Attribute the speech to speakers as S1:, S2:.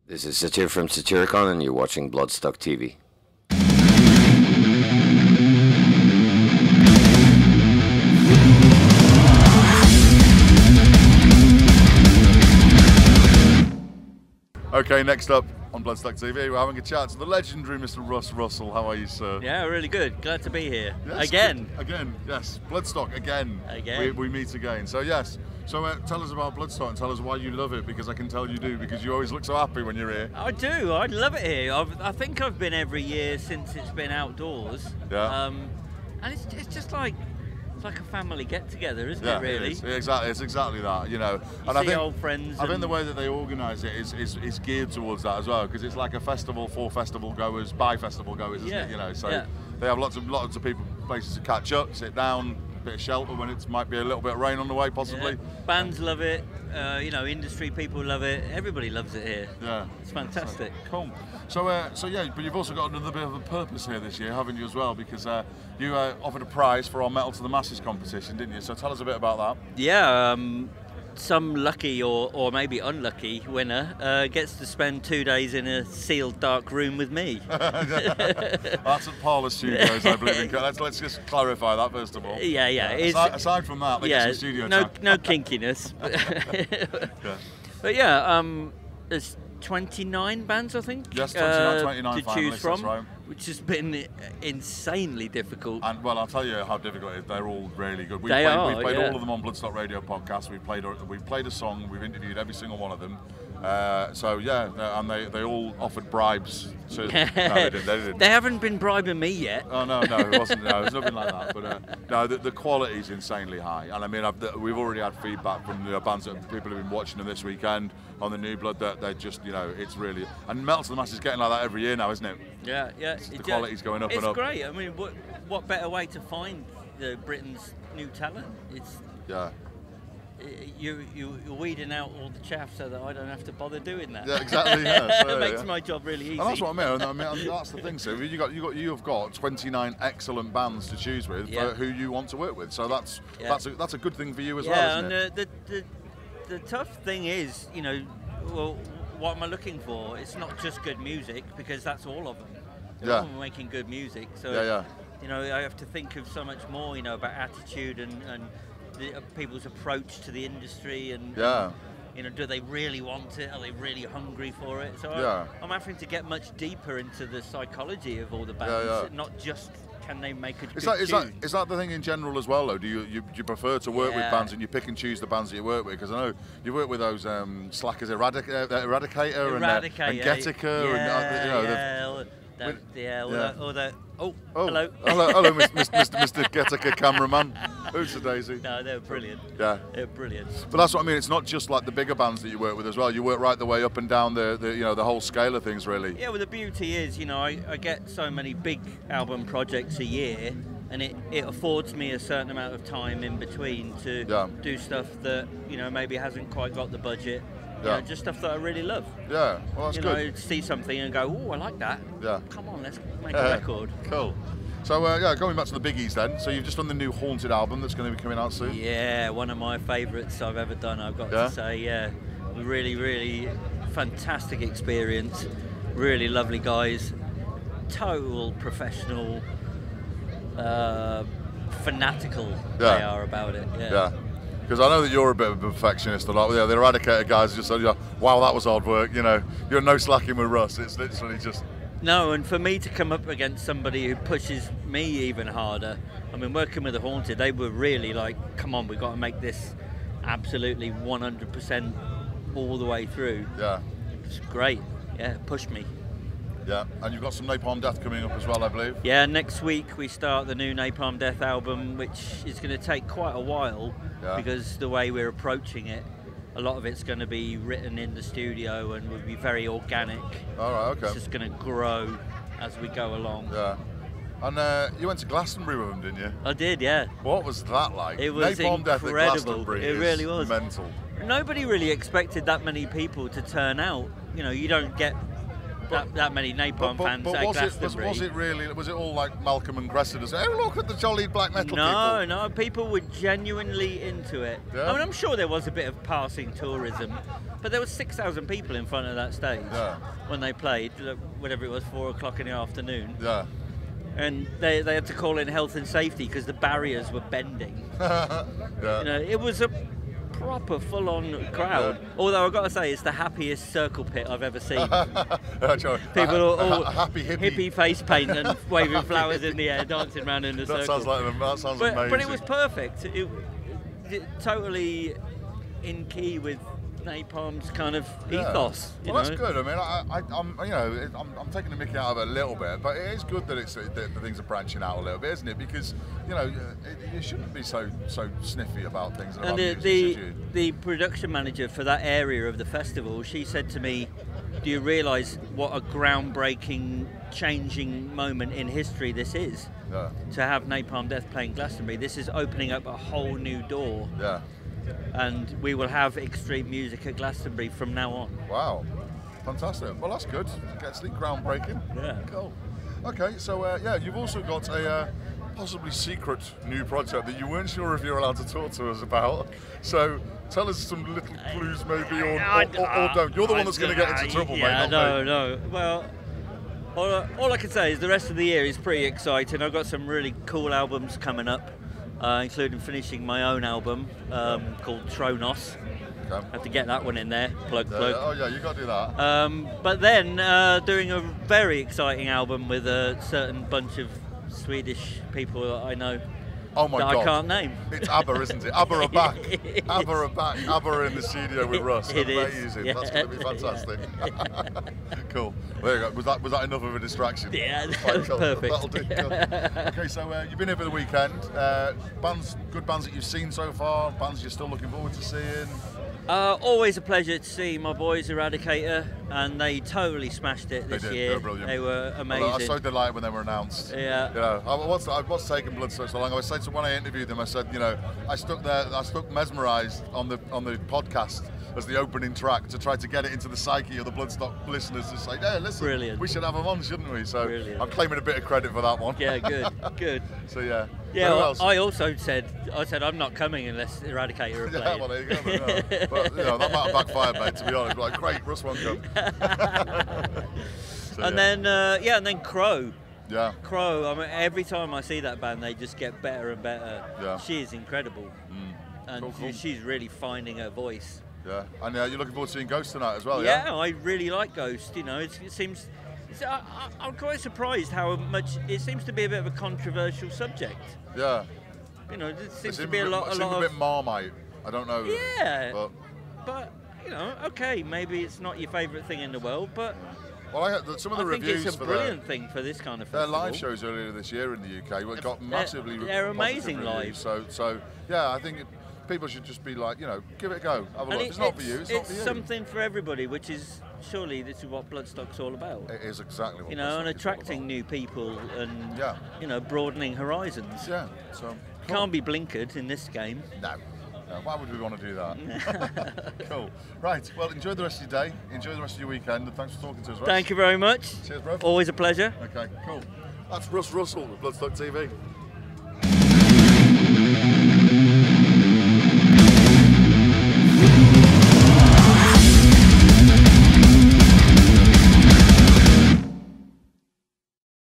S1: This is Satir from Satyricon, and you're watching Bloodstock TV.
S2: Okay, next up on Bloodstock TV, we're having a chat to the legendary Mr. Russ Russell. How are you, sir?
S3: Yeah, really good. Glad to be here.
S2: Yes,
S3: again.
S2: Again, yes. Bloodstock, again.
S3: Again.
S2: We meet again. So, yes. So, tell us about Bloodstock and tell us why you love it, because I can tell you do, because you always look so happy when you're here.
S3: I do. I love it here. I think I've been every year since it's been outdoors.
S2: Yeah.
S3: And it's just like... It's like a family get-together, isn't it, really?
S2: It is. Exactly, it's exactly that, you know.
S3: You see old friends.
S2: I think the way that they organise it is geared towards that as well, because it's like a festival for festival goers, by festival goers, isn't it? You know, so they have lots of people, places to catch up, sit down, a bit of shelter when it might be a little bit of rain on the way, possibly.
S3: Yeah. Bands love it. You know, industry people love it. Everybody loves it here.
S2: Yeah,
S3: it's fantastic.
S2: Cool. So yeah, but you've also got another bit of a purpose here this year, haven't you, as well? Because you offered a prize for our Metal to the Masses competition, didn't you? So tell us a bit about that.
S3: Yeah, some lucky or maybe unlucky winner gets to spend 2 days in a sealed dark room with me.
S2: That's at Parlour Studios, I believe. Let's just clarify that first of all.
S3: Yeah.
S2: Aside from that, they get some studio time.
S3: No kinkiness. But yeah, there's 29 bands, I think.
S2: Yes, 29
S3: to choose from,
S2: that's right.
S3: which has been insanely difficult.
S2: And well, I'll tell you how difficult it is. They're all really good. We've played all of them on Bloodstock Radio podcast. We've played a song. We've interviewed every single one of them. So yeah, and they all offered bribes. No, they didn't.
S3: They haven't been bribing me yet.
S2: Oh no, it wasn't. No, it was nothing like that. But no, the quality is insanely high. And I mean, we've already had feedback from the bands that people have been watching them this weekend on the New Blood that they're just, you know, it's really. And Metal to the Masses is getting like that every year now, isn't it?
S3: Yeah.
S2: The quality's going up and up.
S3: It's great. I mean, what better way to find Britain's new talent?
S2: Yeah.
S3: You're weeding out all the chaff so that I don't have to bother doing that.
S2: Yeah, exactly. Yeah,
S3: it makes my job really easy.
S2: And that's what I mean. That's the thing. So you've got 29 excellent bands to choose with for who you want to work with. So that's a good thing for you as well, isn't it?
S3: The tough thing is, you know, well, what am I looking for? It's not just good music, because that's all of them. They're all making good music. So you know, I have to think of so much more, you know, about attitude and people's approach to the industry, and you know, do they really want it? Are they really hungry for it? So I'm having to get much deeper into the psychology of all the bands, not just can they make a good tune.
S2: Is that the thing in general as well, though? Do you prefer to work with bands and you pick and choose the bands that you work with? Because I know you work with those slackers, Eradicator and Getica,
S3: Hello,
S2: Mr. Getica cameraman. Who's the daisy?
S3: No, they're brilliant.
S2: Yeah,
S3: they're brilliant.
S2: But that's what I mean. It's not just like the bigger bands that you work with as well. You work right the way up and down the you know, the whole scale of things, really.
S3: Yeah. Well, the beauty is, you know, I get so many big album projects a year, and it affords me a certain amount of time in between to do stuff that, you know, maybe hasn't quite got the budget. You know, just stuff that I really love.
S2: Yeah, well, that's good.
S3: You know, see something and go, oh, I like that.
S2: Yeah.
S3: Come on, let's make a record.
S2: Cool. So, going back to the biggies then. So you've just done the new Haunted album that's going to be coming out soon?
S3: Yeah, one of my favourites I've ever done, I've got to say. Yeah, really, really fantastic experience. Really lovely guys. Total professional, fanatical they are about it. Yeah.
S2: Because I know that you're a bit of a perfectionist a lot. Yeah, the Eradicator guys just said, wow, that was hard work. You know, you're no slacking with Russ. It's literally just...
S3: No, and for me to come up against somebody who pushes me even harder. I mean, working with the Haunted, they were really like, come on, we've got to make this absolutely 100% all the way through.
S2: Yeah.
S3: It's great. Yeah, pushed me.
S2: Yeah, and you've got some Napalm Death coming up as well, I believe.
S3: Yeah, next week we start the new Napalm Death album, which is going to take quite a while because the way we're approaching it, a lot of it's going to be written in the studio and will be very organic.
S2: All right, okay.
S3: It's just going to grow as we go along.
S2: Yeah. And you went to Glastonbury with them, didn't you?
S3: I did, yeah.
S2: What was that like?
S3: It was
S2: Napalm Death at Glastonbury
S3: it really was
S2: mental.
S3: Nobody really expected that many people to turn out. You know, you don't get that many Napalm fans at Glastonbury.
S2: Was it all like Malcolm and Cressida saying, oh, look at the jolly black metal people?
S3: No, people were genuinely into it.
S2: Yeah.
S3: I mean, I'm sure there was a bit of passing tourism, But there was 6,000 people in front of that stage when they played, whatever it was, 4 o'clock in the afternoon.
S2: Yeah.
S3: And they had to call in health and safety because the barriers were bending.
S2: Yeah.
S3: You know, it was a proper full-on crowd. Although I've got to say, it's the happiest circle pit I've ever seen. People all
S2: happy
S3: hippie face paint and waving flowers in the air, dancing around in the circle.
S2: That sounds amazing.
S3: But it was perfect. It totally in key with Napalm's kind of ethos.
S2: Well, that's good. I mean, I'm taking the mickey out of it a little bit, but it is good that the things are branching out a little bit, isn't it? Because you shouldn't be so sniffy about things. And
S3: the production manager for that area of the festival, she said to me, "Do you realise what a groundbreaking, changing moment in history this is? To have Napalm Death playing Glastonbury. This is opening up a whole new door."
S2: Yeah.
S3: And we will have extreme music at Glastonbury from now on.
S2: Wow, fantastic. Well, that's good. Gets the groundbreaking.
S3: Yeah.
S2: Cool. Okay, so you've also got a possibly secret new project that you weren't sure if you're allowed to talk to us about. So tell us some little clues, maybe, or don't. You're the one that's going to get into trouble, mate.
S3: No. Well, all I can say is the rest of the year is pretty exciting. I've got some really cool albums coming up. Including finishing my own album called Tronos. Okay. I have to get that one in there. Plug.
S2: Oh yeah, you got to do that.
S3: But then doing a very exciting album with a certain bunch of Swedish people that I know.
S2: Oh my God!
S3: I can't name.
S2: It's ABBA, isn't it? ABBA are back. ABBA are back. ABBA are in the studio with Russ.
S3: It
S2: Amazing.
S3: Is. Yeah.
S2: That's going to be fantastic. Cool. There you go. Was that enough of a distraction?
S3: Yeah, that was perfect.
S2: That'll do. Cool. Okay, so you've been here for the weekend. Good bands that you've seen so far. Bands you're still looking forward to seeing.
S3: Always a pleasure to see my boys Eradicator, and they totally smashed it this year.
S2: They were brilliant.
S3: They were amazing.
S2: I was so delighted when they were announced.
S3: Yeah.
S2: You know, what's taken Bloodstock so long? I was saying, so when I interviewed them, I said, I stuck mesmerised on the podcast as the opening track to try to get it into the psyche of the Bloodstock listeners to say, hey, listen,
S3: brilliant.
S2: We should have them on, shouldn't we? So
S3: brilliant.
S2: I'm claiming a bit of credit for that one.
S3: Yeah, good.
S2: So yeah.
S3: Yeah, well, I also said I'm not coming unless Eradicator are playing.
S2: Yeah, well there you go. But that might have backfired, mate. To be honest, like great, Russ won't come.
S3: Then Crow.
S2: Yeah.
S3: Crow. I mean, every time I see that band, they just get better and better.
S2: Yeah.
S3: She is incredible, and
S2: cool.
S3: she's really finding her voice.
S2: Yeah, and you're looking forward to seeing Ghost tonight as well.
S3: Yeah, I really like Ghost. It seems. I'm quite surprised how much it seems to be a bit of a controversial subject.
S2: Yeah.
S3: It seems to be a lot
S2: a bit Marmite. I don't know.
S3: Yeah. But okay, maybe it's not your favourite thing in the world, but.
S2: Well, I heard some of the reviews.
S3: I think it's a brilliant thing for this kind of festival.
S2: Their live shows earlier this year in the UK got massively.
S3: They're amazing live.
S2: So yeah, I think people should just be like, give it a go. Have a look. It's not for you. It's not for you.
S3: It's something for everybody, which is surely this is what Bloodstock's all about.
S2: It is exactly what.
S3: And attracting new people and broadening horizons.
S2: Yeah. So
S3: can't be blinkered in this game.
S2: No. Why would we want to do that? Cool. Right. Well, enjoy the rest of your day. Enjoy the rest of your weekend, and thanks for talking to us, Russ.
S3: Thank you very much.
S2: Cheers, bro.
S3: Always a pleasure.
S2: Okay. Cool. That's Russ Russell with Bloodstock TV.